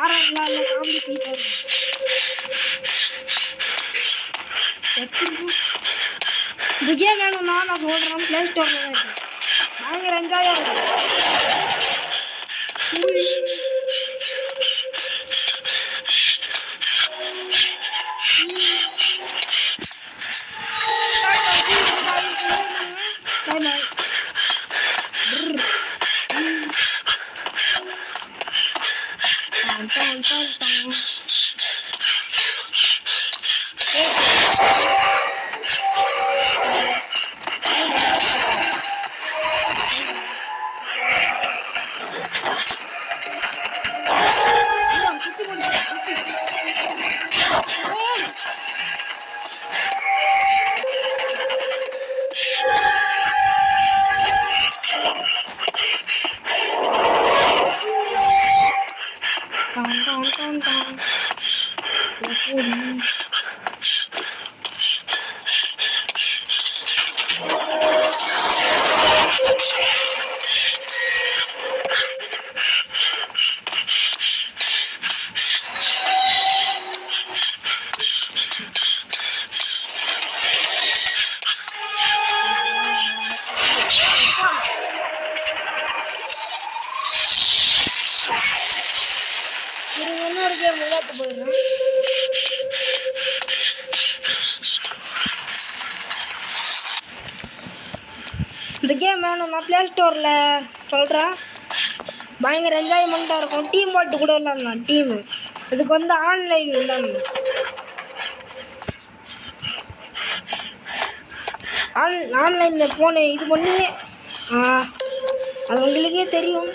ஹாரர்லாம் இல்லை, காமெடி பீஸாக இருக்கும். இந்த கேம் வேணும்னா நான் சொல்கிறேன், ப்ளே ஸ்டோரில் தான் இருக்குது. பயங்கர என்ஜாயாக இருக்கும். விளையாட்டு போயிடுறேன். இந்த கேம் வேணும், நான் ப்ளே ஸ்டோரில் சொல்கிறேன். பயங்கர என்ஜாய்மெண்ட்டாக இருக்கும். டீம் போட்டு கூட விளாட்லாம். டீமு இதுக்கு வந்து ஆன்லைன் விளாட்ணும். ஆன்லைனில் ஃபோனு இது பண்ணி அது உங்களுக்கே தெரியும்.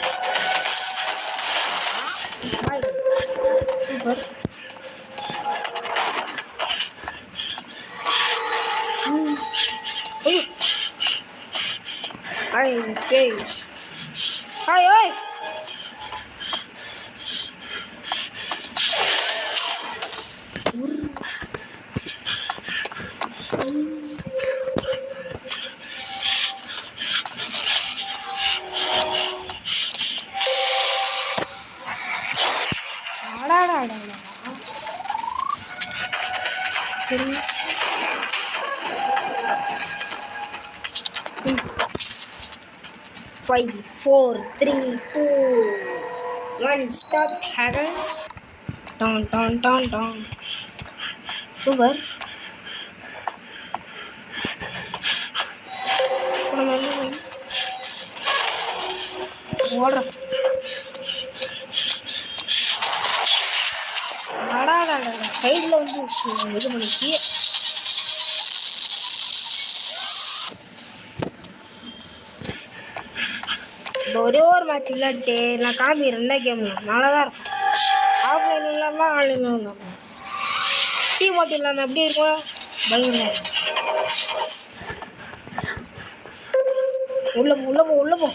சூப்பர். ஹாய் ஓய் Five, 4, 3, 2, 1, stop. Hagan. Down. Super. Water. சைடில் வந்து இது பண்ணிச்சு. ஒரே ஒரு மேட்ச் விளையாட்டு நான் காமிக்கிறேன். என்ன கேம்னா நல்லா தான் இருக்கும். ஆஃப்லைன் இல்லாமல் ஆன்லைன் இல்லாமல் டீம் ஓட்டு இல்லாமல் எப்படி இருக்கும், பயங்கரமாக இருக்கும். உள்ள போ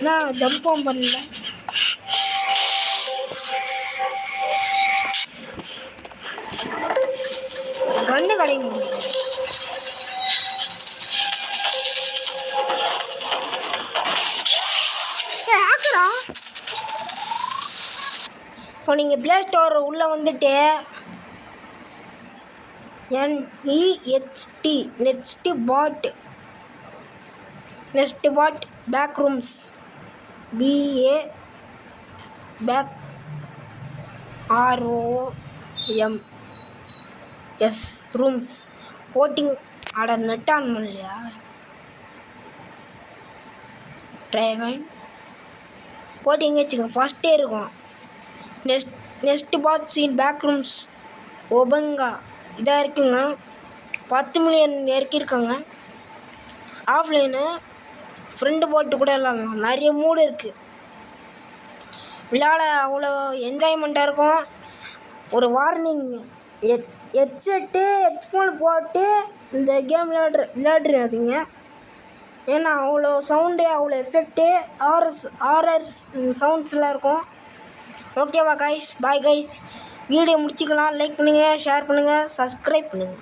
நான் ஜம்பும் பண்ணல. கண்ணு கடைய முடியல. இப்போ நீங்கள் ப்ளே ஸ்டோர் உள்ளே வந்துட்டு நெக்ஸ்ட் பாட் back rooms BA back ROMS rooms போட்டிங் ஆர்டர் நெட் ஆன் பண்ணலையா? ட்ரைவன் போட்டிங்க வச்சுக்கோங்க. ஃபஸ்ட்டே இருக்கும் நெக்ஸ்ட் பாத் சீன் பேக் ரூம்ஸ் ஒபங்கா இதாக இருக்குங்க. 10 மில்லியன் இறக்கியிருக்காங்க. ஆஃப்லைனு ஃப்ரெண்டு போட்டு கூட விளாட்லாம். நிறைய மூடு இருக்குது. விளையாட அவ்வளோ என்ஜாய்மெண்ட்டாக இருக்கும். ஒரு வார்னிங், ஹெட்ஃபோன் போட்டு இந்த கேம் விளையாடுறாதீங்க. ஏன்னா அவ்வளோ சவுண்டு, அவ்வளோ எஃபெக்ட்டு, ஆர்ஆர் சவுண்ட்ஸ்லாம் இருக்கும். ஓகேவா கைஸ்? Bye guys. வீடியோ முடிச்சுக்கலாம். லைக் பண்ணுங்கள், ஷேர் பண்ணுங்கள், சப்ஸ்கிரைப் பண்ணுங்கள்.